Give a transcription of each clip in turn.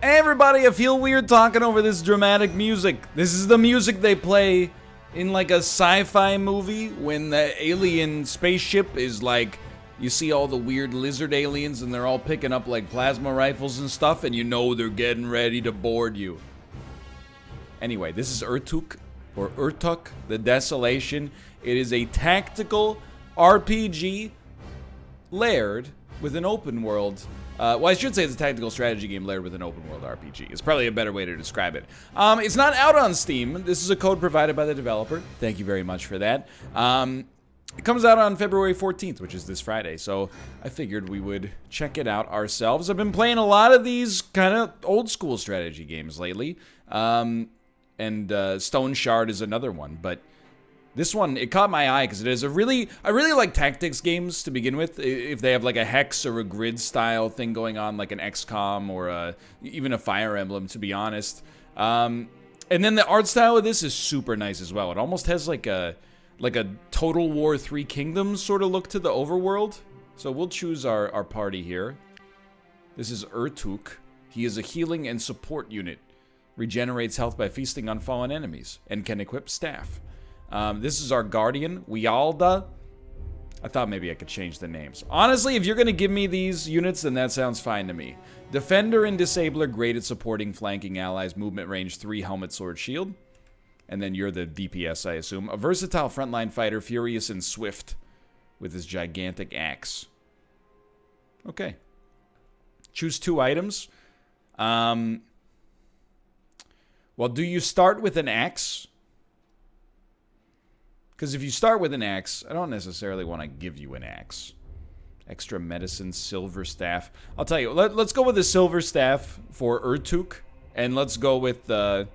Hey everybody, I feel weird talking over this dramatic music. This is the music they play in like a sci-fi movie when the alien spaceship is like, you see all the weird lizard aliens and they're all picking up like plasma rifles and stuff and you know they're getting ready to board you. Anyway, this is Urtuk, or Urtuk, the Desolation. It is a tactical RPG layered with an open world. Well, I should say it's a tactical strategy game layered with an open world RPG. It's probably a better way to describe it. It's not out on Steam. This is a code provided by the developer. Thank you very much for that. It comes out on February 14th, which is this Friday, so I figured we would check it out ourselves. I've been playing a lot of these kind of old school strategy games lately, and Stone Shard is another one, but this one, it caught my eye because it is I really like tactics games to begin with. If they have like a hex or a grid style thing going on, like an XCOM or even a Fire Emblem, to be honest. And then the art style of this is super nice as well. It almost has like a Total War Three Kingdoms sort of look to the overworld. So we'll choose our party here. This is Urtuk. He is a healing and support unit. Regenerates health by feasting on fallen enemies and can equip staff. This is our Guardian, Wialda. I thought maybe I could change the names. Honestly, if you're going to give me these units, then that sounds fine to me. Defender and Disabler, great at supporting flanking allies, movement range 3, helmet, sword, shield. And then you're the DPS, I assume. A versatile frontline fighter, furious and swift, with his gigantic axe. Okay. Choose 2 items. Well, do you start with an axe? Because if you start with an axe, I don't necessarily want to give you an axe. Extra medicine, silver staff. I'll tell you, let's go with the silver staff for Urtuk, and let's go with a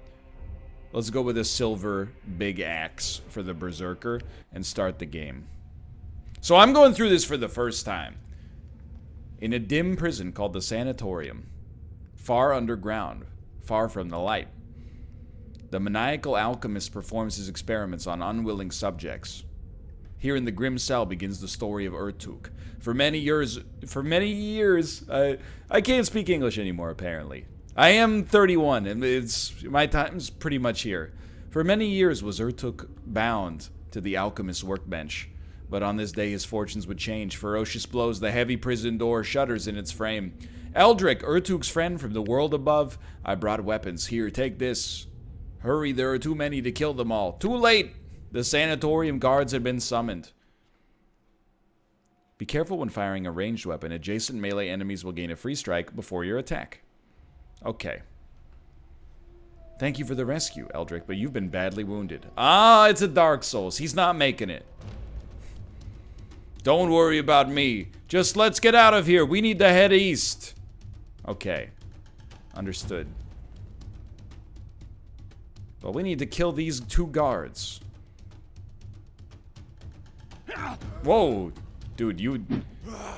silver big axe for the Berserker, and start the game. So I'm going through this for the first time. In a dim prison called the Sanatorium, far underground, far from the light. The maniacal alchemist performs his experiments on unwilling subjects. Here in the grim cell begins the story of Urtuk. For many years, I can't speak English anymore, apparently. I am 31, and my time's pretty much here. For many years was Urtuk bound to the alchemist's workbench. But on this day his fortunes would change. Ferocious blows, the heavy prison door shudders in its frame. Eldrick, Urtuk's friend from the world above, I brought weapons. Here, take this. Hurry, there are too many to kill them all. Too late! The Sanatorium guards had been summoned. Be careful when firing a ranged weapon. Adjacent melee enemies will gain a free strike before your attack. Okay. Thank you for the rescue, Eldrick, but you've been badly wounded. Ah, it's a Dark Souls. He's not making it. Don't worry about me. Just let's get out of here. We need to head east. Okay. Understood. Well, we need to kill these 2 guards. Whoa. Dude, you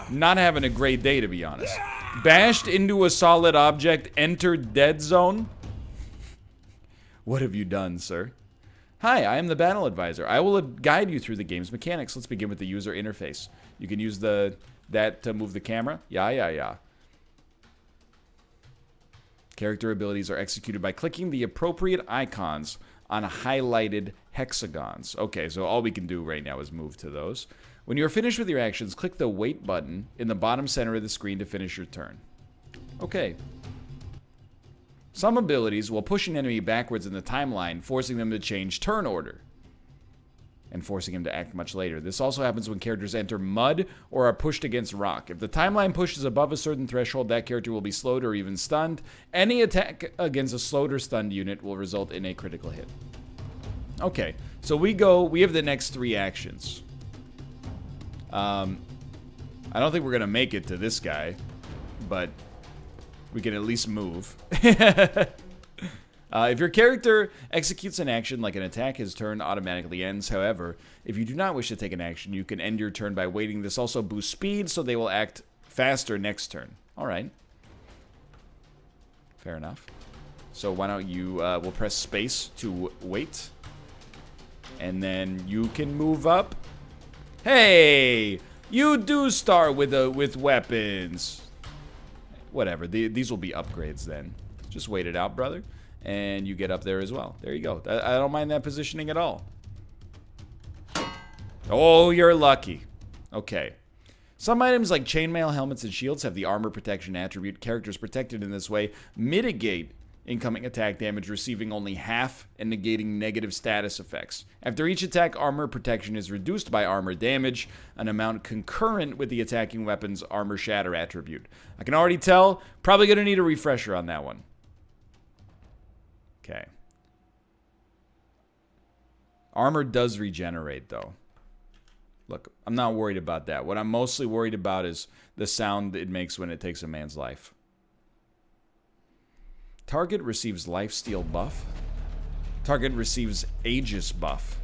not having a great day, to be honest. Bashed into a solid object, enter dead zone. What have you done, sir? Hi, I am the battle advisor. I will guide you through the game's mechanics. Let's begin with the user interface. You can use that to move the camera. Yeah. Character abilities are executed by clicking the appropriate icons on highlighted hexagons. Okay, so all we can do right now is move to those. When you're finished with your actions, click the wait button in the bottom center of the screen to finish your turn. Okay. Some abilities will push an enemy backwards in the timeline, forcing them to change turn order and forcing him to act much later. This also happens when characters enter mud or are pushed against rock. If the timeline pushes above a certain threshold, that character will be slowed or even stunned. Any attack against a slowed or stunned unit will result in a critical hit. Okay, so we have the next 3 actions. I don't think we're gonna make it to this guy, but we can at least move. If your character executes an action like an attack, his turn automatically ends. However, if you do not wish to take an action, you can end your turn by waiting. This also boosts speed, so they will act faster next turn. All right. Fair enough. So why don't you, we'll press space to wait. And then you can move up. Hey! You do start with weapons. Whatever. These will be upgrades then. Just wait it out, brother. And you get up there as well. There you go. I don't mind that positioning at all. Oh, you're lucky. Okay. Some items like chainmail, helmets, and shields have the armor protection attribute. Characters protected in this way mitigate incoming attack damage, receiving only half and negating negative status effects. After each attack, armor protection is reduced by armor damage, an amount concurrent with the attacking weapon's armor shatter attribute. I can already tell, probably going to need a refresher on that one. Okay. Armor does regenerate, though. Look, I'm not worried about that. What I'm mostly worried about is the sound it makes when it takes a man's life. Target receives lifesteal buff. Target receives Aegis buff.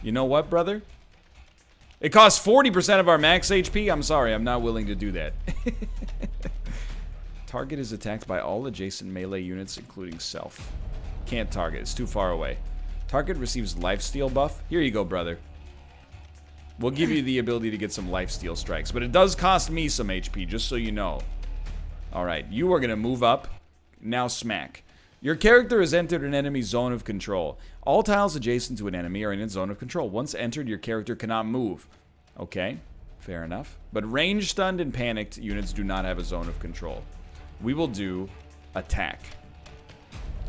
You know what, brother? It costs 40% of our max HP. I'm sorry, I'm not willing to do that. Target is attacked by all adjacent melee units, including self. Can't target, it's too far away. Target receives lifesteal buff. Here you go, brother. We'll give you the ability to get some lifesteal strikes, but it does cost me some HP, just so you know. Alright, you are going to move up. Now smack. Your character has entered an enemy zone of control. All tiles adjacent to an enemy are in its zone of control. Once entered, your character cannot move. Okay, fair enough. But range stunned and panicked units do not have a zone of control. We will do attack.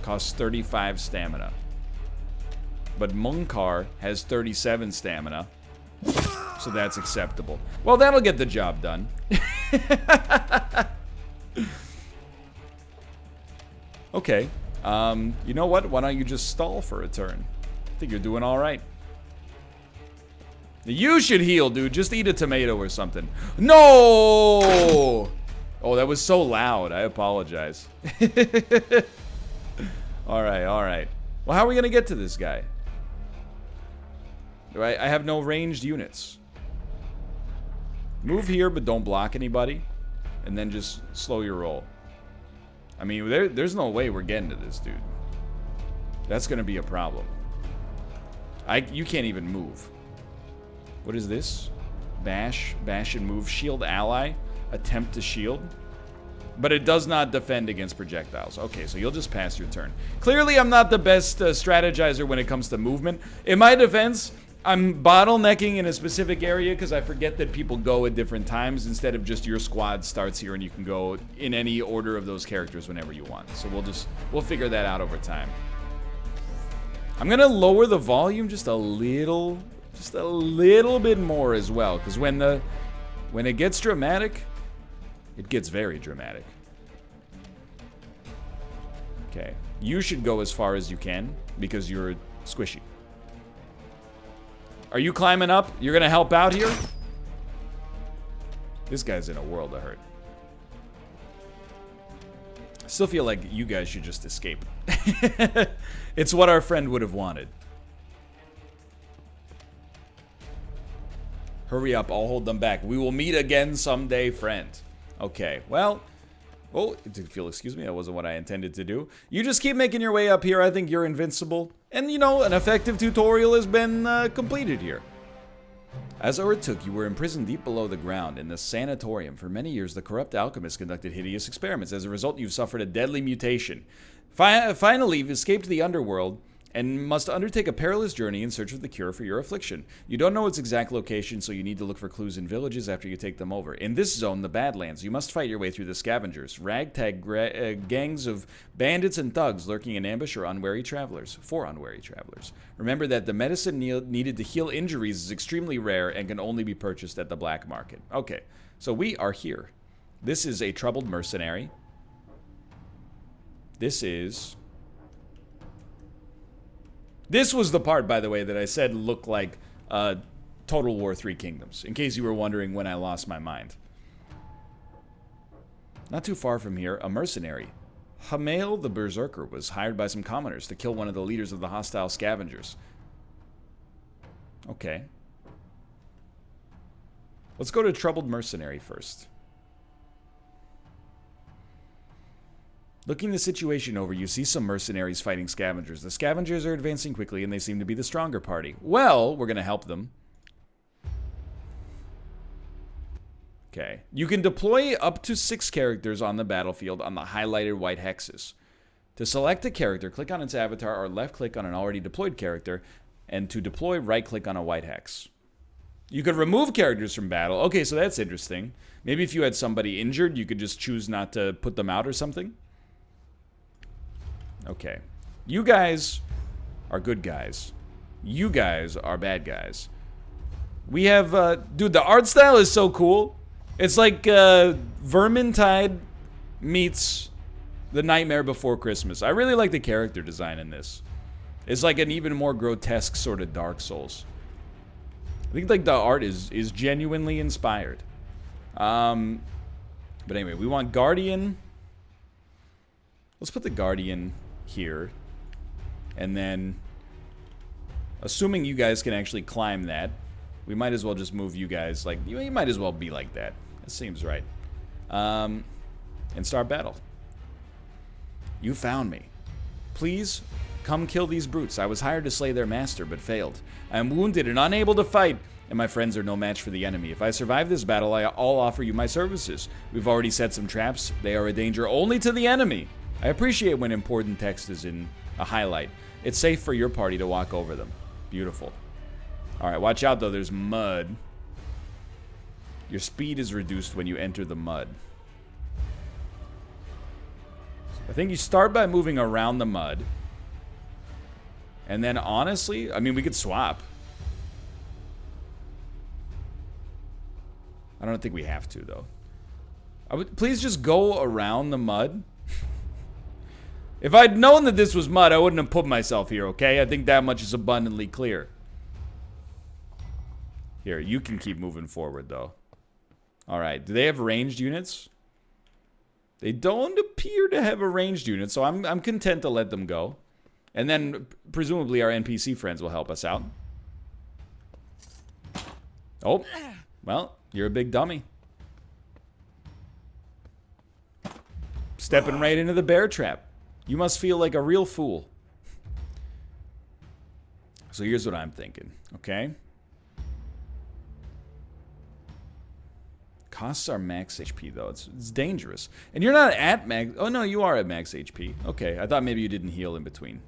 Costs 35 stamina. But Munkar has 37 stamina. So that's acceptable. Well, that'll get the job done. Okay. You know what? Why don't you just stall for a turn? I think you're doing all right. You should heal, dude. Just eat a tomato or something. No! Oh, that was so loud. I apologize. Alright, alright. Well, how are we going to get to this guy? I have no ranged units. Move here, but don't block anybody. And then just slow your roll. I mean, there's no way we're getting to this, dude. That's going to be a problem. You can't even move. What is this? Bash and move. Shield ally. Attempt to shield. But it does not defend against projectiles. Okay, so you'll just pass your turn. Clearly, I'm not the best strategizer when it comes to movement. In my defense, I'm bottlenecking in a specific area because I forget that people go at different times instead of just your squad starts here and you can go in any order of those characters whenever you want. So we'll figure that out over time. I'm gonna lower the volume just a little bit more as well, because when it gets dramatic, it gets very dramatic. Okay, you should go as far as you can because you're squishy. Are you climbing up? You're gonna help out here? This guy's in a world of hurt. I still feel like you guys should just escape. It's what our friend would have wanted. Hurry up, I'll hold them back. We will meet again someday, friend. Okay, well... Oh, excuse me, that wasn't what I intended to do. You just keep making your way up here. I think you're invincible. And, you know, an effective tutorial has been completed here. As Urtuk, you were imprisoned deep below the ground in the Sanatorium. For many years, the corrupt alchemist conducted hideous experiments. As a result, you've suffered a deadly mutation. Finally, you've escaped the underworld and must undertake a perilous journey in search of the cure for your affliction. You don't know its exact location, so you need to look for clues in villages after you take them over. In this zone, the Badlands, you must fight your way through the scavengers, ragtag gangs of bandits and thugs lurking in ambush for unwary travelers. Remember that the medicine needed to heal injuries is extremely rare and can only be purchased at the black market. Okay, so we are here. This is a troubled mercenary. This was the part, by the way, that I said looked like Total War 3 Kingdoms, in case you were wondering when I lost my mind. Not too far from here, a mercenary. Hamail the Berserker was hired by some commoners to kill one of the leaders of the hostile scavengers. Okay. Let's go to Troubled Mercenary first. Looking the situation over, you see some mercenaries fighting scavengers. The scavengers are advancing quickly, and they seem to be the stronger party. Well, we're going to help them. Okay. You can deploy up to 6 characters on the battlefield on the highlighted white hexes. To select a character, click on its avatar or left-click on an already deployed character, and to deploy, right-click on a white hex. You could remove characters from battle. Okay, so that's interesting. Maybe if you had somebody injured, you could just choose not to put them out or something. Okay. You guys are good guys. You guys are bad guys. We have, dude, the art style is so cool. It's like Vermintide meets The Nightmare Before Christmas. I really like the character design in this. It's like an even more grotesque sort of Dark Souls. I think like the art is genuinely inspired. But anyway, we want Guardian. Let's put the Guardian here. And then, assuming you guys can actually climb that, we might as well just move you guys. Like, you might as well be like that. That seems right. And start battle. You found me. Please, come kill these brutes. I was hired to slay their master, but failed. I am wounded and unable to fight, and my friends are no match for the enemy. If I survive this battle, I'll offer you my services. We've already set some traps. They are a danger only to the enemy. I appreciate when important text is in a highlight. It's safe for your party to walk over them. Beautiful. Alright, watch out though, there's mud. Your speed is reduced when you enter the mud. I think you start by moving around the mud. And then honestly, I mean, we could swap. I don't think we have to though. Please just go around the mud. If I'd known that this was mud, I wouldn't have put myself here, okay? I think that much is abundantly clear. Here, you can keep moving forward, though. Alright, do they have ranged units? They don't appear to have a ranged unit, so I'm content to let them go. And then, presumably, our NPC friends will help us out. Oh, well, you're a big dummy. Stepping right into the bear trap. You must feel like a real fool. So here's what I'm thinking, okay? Costs are max HP, though. It's dangerous. And you're not at max... Oh, no, you are at max HP. Okay, I thought maybe you didn't heal in between.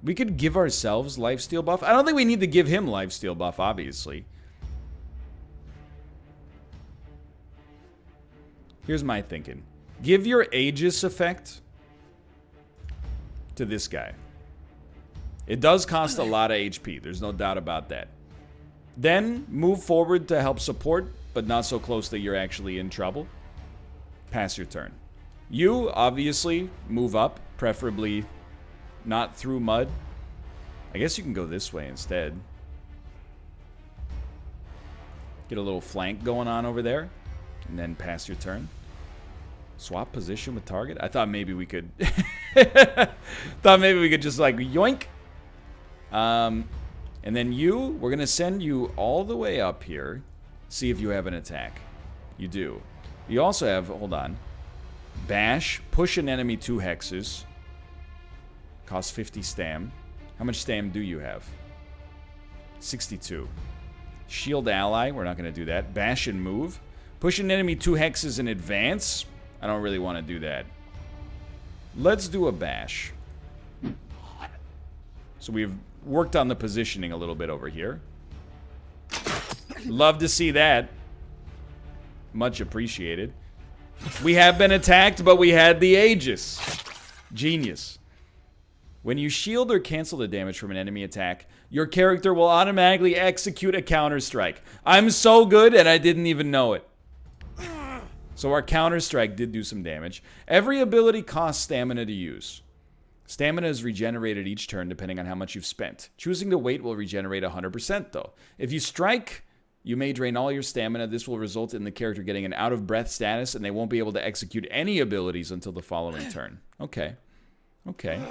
We could give ourselves lifesteal buff. I don't think we need to give him lifesteal buff, obviously. Here's my thinking. Give your Aegis effect to this guy. It does cost a lot of HP. There's no doubt about that. Then move forward to help support, but not so close that you're actually in trouble. Pass your turn. You, obviously, move up, preferably not through mud. I guess you can go this way instead. Get a little flank going on over there, and then pass your turn. Swap position with target? I thought maybe we could... thought maybe we could just, like, yoink. And then you, we're going to send you all the way up here. See if you have an attack. You do. You also have, hold on. Bash, push an enemy 2 hexes. Costs 50 stam. How much stam do you have? 62. Shield ally, we're not going to do that. Bash and move. Push an enemy 2 hexes in advance. I don't really want to do that. Let's do a bash. So we've worked on the positioning a little bit over here. Love to see that. Much appreciated. We have been attacked, but we had the Aegis. Genius. When you shield or cancel the damage from an enemy attack, your character will automatically execute a counter-strike. I'm so good, and I didn't even know it. So our counter-strike did do some damage. Every ability costs stamina to use. Stamina is regenerated each turn depending on how much you've spent. Choosing to wait will regenerate 100% though. If you strike, you may drain all your stamina. This will result in the character getting an out-of-breath status, and they won't be able to execute any abilities until the following turn. Okay. Okay.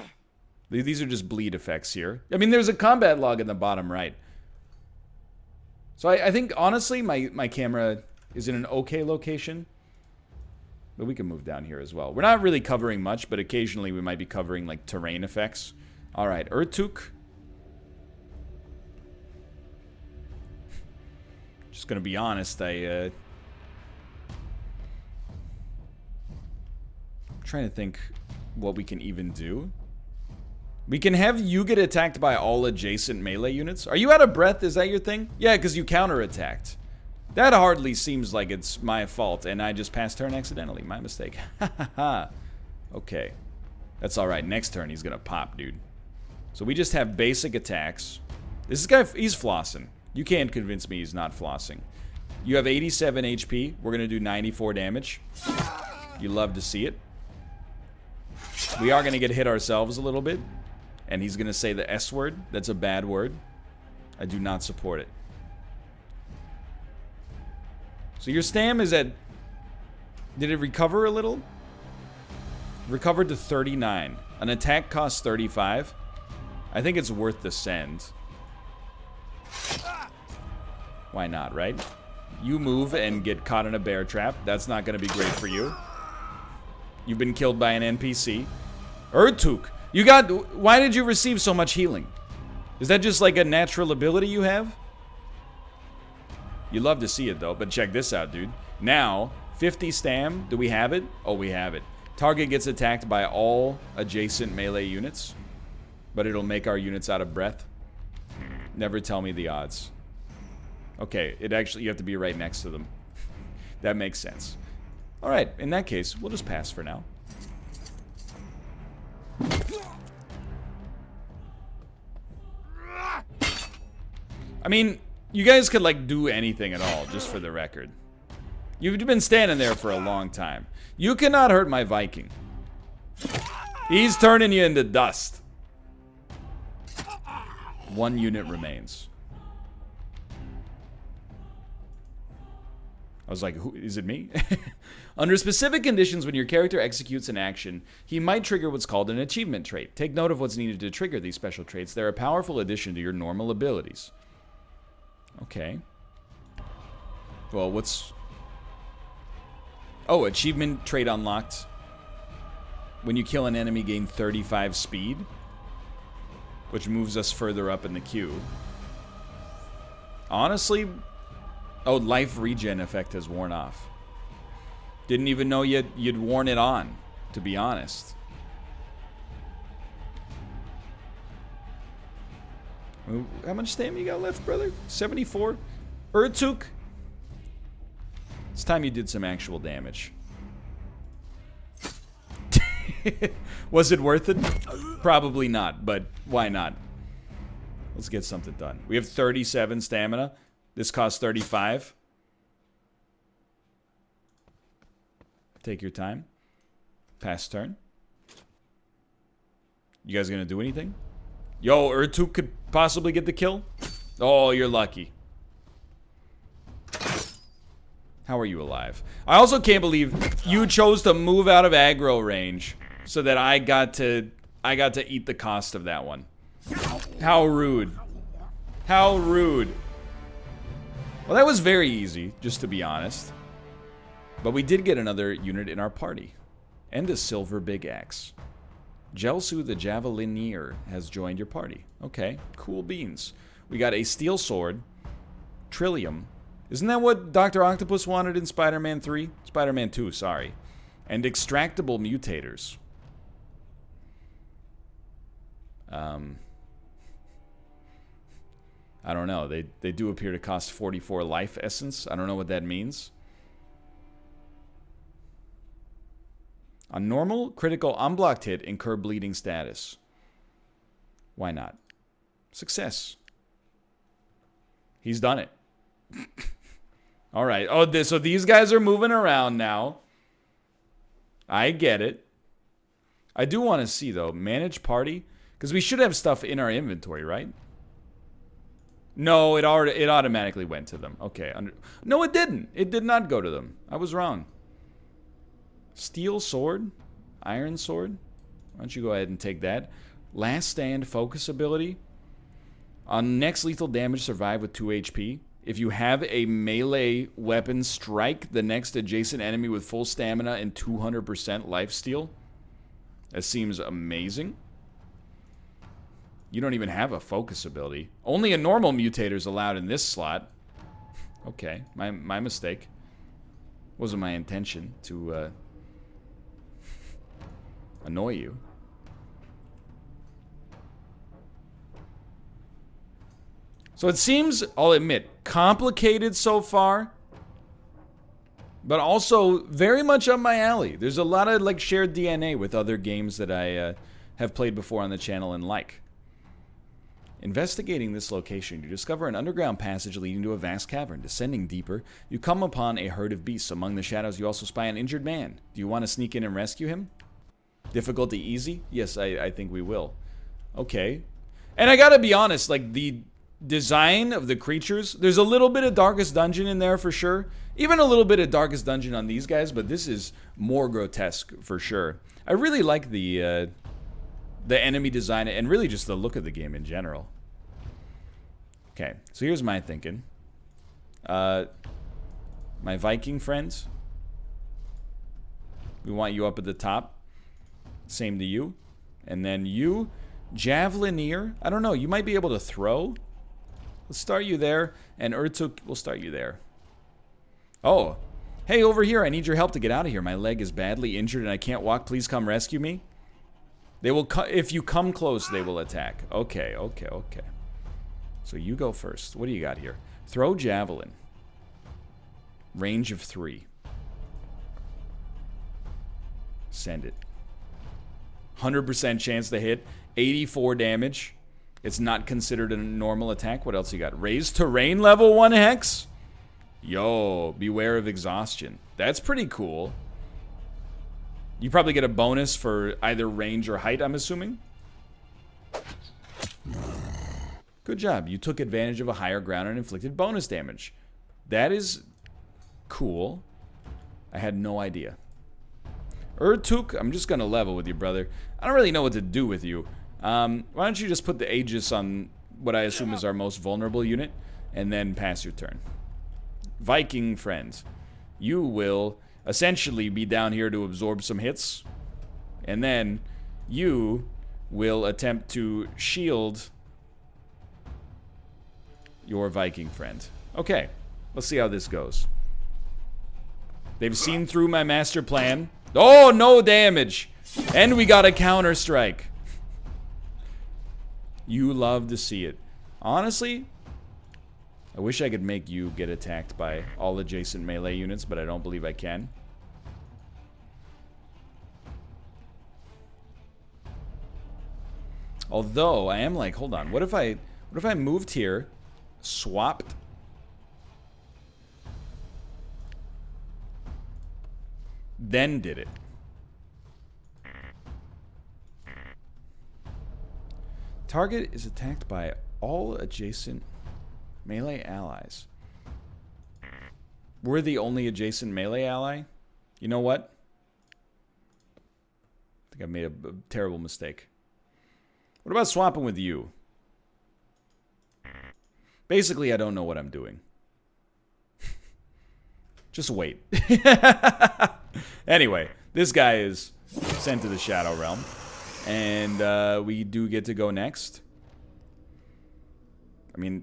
These are just bleed effects here. I mean, there's a combat log in the bottom right. So I think, honestly, my camera is in an okay location. But we can move down here as well. We're not really covering much, but occasionally we might be covering, like, terrain effects. Alright, Urtuk. Just gonna be honest, I'm trying to think what we can even do. We can have you get attacked by all adjacent melee units. Are you out of breath? Is that your thing? Yeah, because you counterattacked. That hardly seems like it's my fault, and I just passed turn accidentally. My mistake. Okay. That's alright. Next turn, he's gonna pop, dude. So we just have basic attacks. This guy, he's flossing. You can't convince me he's not flossing. You have 87 HP. We're gonna do 94 damage. You love to see it. We are gonna get hit ourselves a little bit. And he's gonna say the S word. That's a bad word. I do not support it. So your stam is at... Did it recover a little? Recovered to 39. An attack costs 35. I think it's worth the send. Why not, right? You move and get caught in a bear trap. That's not gonna be great for you. You've been killed by an NPC. Urtuk! You got... Why did you receive so much healing? Is that just like a natural ability you have? You love to see it though, but check this out, dude. Now, 50 stam. Do we have it? Oh, we have it. Target gets attacked by all adjacent melee units, but it'll make our units out of breath. Never tell me the odds. Okay, it actually, you have to be right next to them. That makes sense. Alright, in that case, we'll just pass for now. I mean, you guys could, like, do anything at all, just for the record. You've been standing there for a long time. You cannot hurt my Viking. He's turning you into dust. 1 unit remains. I was like, who, is it me? Under specific conditions, when your character executes an action, he might trigger what's called an achievement trait. Take note of what's needed to trigger these special traits. They're a powerful addition to your normal abilities. Okay. Well, what's... Oh, achievement trait unlocked. When you kill an enemy, gain 35 speed, which moves us further up in the queue. Honestly... Oh, life regen effect has worn off. Didn't even know you'd worn it on, to be honest. How much stamina you got left, brother? 74? Urtuk? It's time you did some actual damage. Was it worth it? Probably not, but why not? Let's get something done. We have 37 stamina. This costs 35. Take your time. Pass turn. You guys gonna do anything? Yo, Urtuk could possibly get the kill? Oh, you're lucky. How are you alive? I also can't believe you chose to move out of aggro range so that I got to eat the cost of that one. How rude. How rude. Well, that was very easy, just to be honest. But we did get another unit in our party. And a silver big axe. Gelsu the Javelinier has joined your party. Okay, cool beans. We got a steel sword. Trillium. Isn't that what Dr. Octopus wanted in Spider-Man 3? Spider-Man 2, sorry. And extractable mutators. I don't know. They do appear to cost 44 life essence. I don't know what that means. On normal, critical, unblocked hit, incur bleeding status. Why not? Success. He's done it. Alright. Oh, so these guys are moving around now. I get it. I do want to see, though, manage party. Because we should have stuff in our inventory, right? No, it automatically went to them. Okay. No, it didn't. It did not go to them. I was wrong. Steel sword? Iron sword? Why don't you go ahead and take that? Last stand focus ability. On next lethal damage, survive with 2 HP. If you have a melee weapon, strike the next adjacent enemy with full stamina and 200% lifesteal. That seems amazing. You don't even have a focus ability. Only a normal mutator is allowed in this slot. Okay, my mistake. Wasn't my intention to... annoy you. So it seems, I'll admit, complicated so far, but also very much up my alley. There's a lot of like shared DNA with other games that I have played before on the channel and like. Investigating this location, you discover an underground passage leading to a vast cavern. Descending deeper, you come upon a herd of beasts. Among the shadows, you also spy an injured man. Do you want to sneak in and rescue him? Difficulty easy? Yes, I think we will. Okay. And I gotta be honest, like, the design of the creatures, there's a little bit of Darkest Dungeon in there for sure. Even a little bit of Darkest Dungeon on these guys, but this is more grotesque for sure. I really like the enemy design and really just the look of the game in general. Okay, so here's my thinking. My Viking friends, we want you up at the top. Same to you. And then you, Javelineer. I don't know, you might be able to throw. Let's start you there. And Urtuk, we'll start you there. Oh, hey, over here, I need your help to get out of here. My leg is badly injured and I can't walk. Please come rescue me. They will, if you come close, they will attack. Okay, okay, okay. So you go first. What do you got here? Throw javelin. Range of 3. Send it. 100% chance to hit. 84 damage. It's not considered a normal attack. What else you got? Raise terrain level 1 hex? Yo, beware of exhaustion. That's pretty cool. You probably get a bonus for either range or height, I'm assuming. Good job. You took advantage of a higher ground and inflicted bonus damage. That is cool. I had no idea. Urtuk, I'm just going to level with you, brother. I don't really know what to do with you. Why don't you just put the Aegis on what I assume is our most vulnerable unit, and then pass your turn. Viking friends, you will essentially be down here to absorb some hits, and then you will attempt to shield your Viking friend. Okay, let's see how this goes. They've seen through my master plan. Oh, no damage! And we got a counter strike. You love to see it. Honestly, I wish I could make you get attacked by all adjacent melee units, but I don't believe I can. Although, I am like, hold on, what if I moved here, swapped, then did it? Target is attacked by all adjacent melee allies. We're the only adjacent melee ally? You know what? I think I made a terrible mistake. What about swapping with you? Basically, I don't know what I'm doing. Just wait. Anyway, this guy is sent to the Shadow Realm. And we do get to go next. I mean,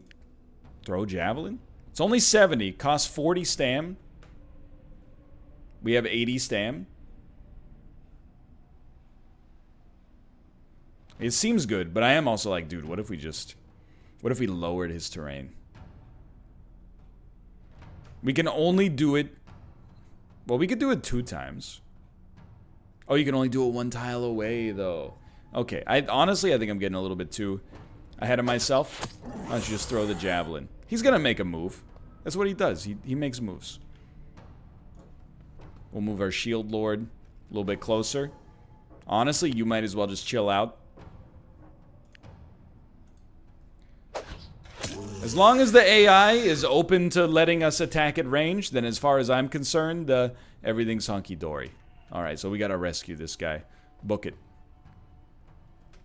throw javelin? It's only 70, costs 40 stam. We have 80 stam. It seems good, but I am also like, dude, what if we lowered his terrain? We can only do it, well, we could do it 2 times. Oh, you can only do it 1 tile away, though. Okay, honestly, I think I'm getting a little bit too ahead of myself. Why don't you just throw the javelin? He's gonna make a move. That's what he does. He makes moves. We'll move our shield lord a little bit closer. Honestly, you might as well just chill out. As long as the AI is open to letting us attack at range, then as far as I'm concerned, everything's hunky-dory. Alright, so we gotta rescue this guy. Book it.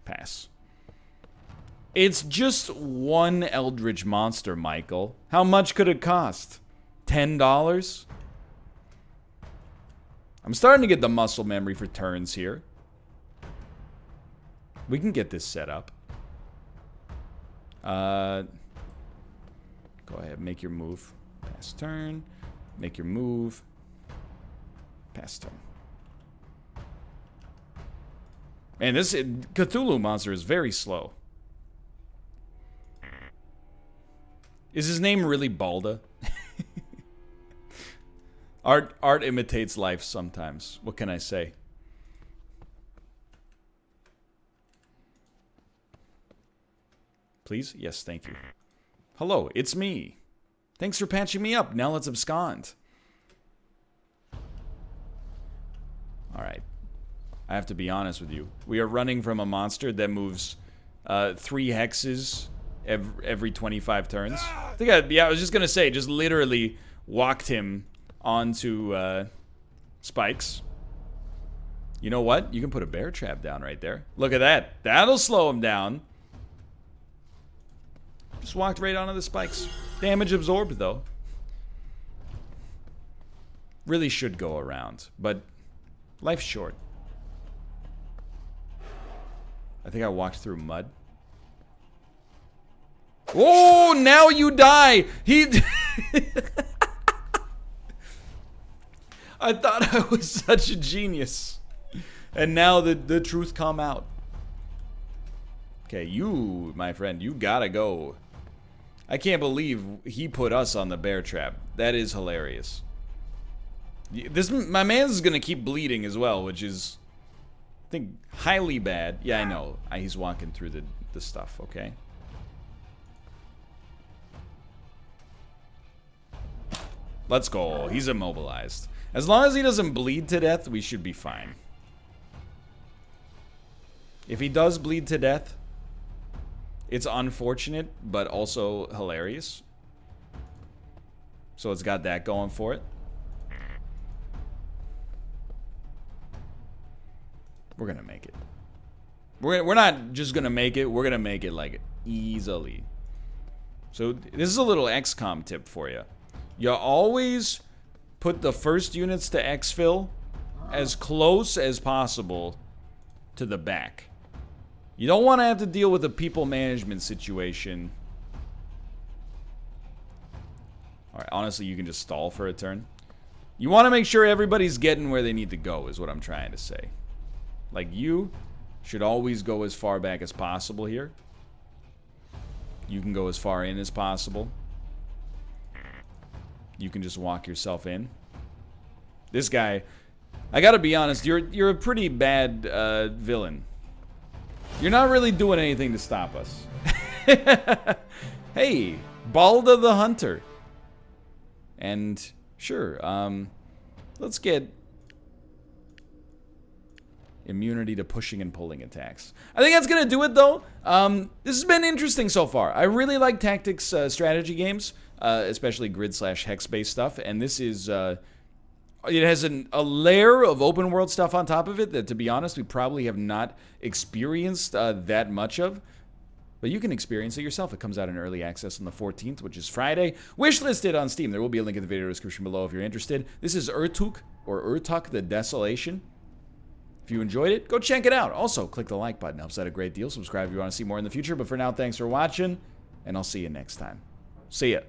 Pass. It's just 1 eldritch monster, Michael. How much could it cost? $10? I'm starting to get the muscle memory for turns here. We can get this set up. Go ahead, make your move. Pass turn. Make your move. Pass turn. Man, this Cthulhu monster is very slow. Is his name really Balda? Art imitates life sometimes. What can I say? Please? Yes, thank you. Hello, it's me. Thanks for patching me up. Now let's abscond. Alright. I have to be honest with you. We are running from a monster that moves 3 hexes every 25 turns. I was just gonna say, just literally walked him onto spikes. You know what? You can put a bear trap down right there. Look at that. That'll slow him down. Just walked right onto the spikes. Damage absorbed, though. Really should go around, but life's short. I think I walked through mud. Oh, now you die! I thought I was such a genius. And now the truth come out. Okay, you, my friend, you gotta go. I can't believe he put us on the bear trap. That is hilarious. My man's gonna keep bleeding as well, which is, I think, highly bad. Yeah, I know. He's walking through the stuff, okay? Let's go. He's immobilized. As long as he doesn't bleed to death, we should be fine. If he does bleed to death, it's unfortunate, but also hilarious. So it's got that going for it. We're gonna make it. We're not just gonna make it, we're gonna make it, like, easily. So this is a little XCOM tip for you. You always put the first units to exfil as close as possible to the back. You don't want to have to deal with a people management situation. Alright, honestly, you can just stall for a turn. You want to make sure everybody's getting where they need to go, is what I'm trying to say. Like, you should always go as far back as possible here. You can go as far in as possible. You can just walk yourself in. This guy, I gotta be honest, you're a pretty bad villain. You're not really doing anything to stop us. Hey, Balda the Hunter. And sure, let's get immunity to pushing and pulling attacks. I think that's gonna do it, though. This has been interesting so far. I really like tactics strategy games, especially grid/hex-based stuff. And this is it has a layer of open world stuff on top of it that, to be honest, we probably have not experienced that much of. But you can experience it yourself. It comes out in early access on the 14th, which is Friday. Wishlisted on Steam. There will be a link in the video description below if you're interested. This is Urtuk, or Urtuk, the Desolation. If you enjoyed it, go check it out. Also, click the like button. Helps out a great deal. Subscribe if you want to see more in the future. But for now, thanks for watching, and I'll see you next time. See ya.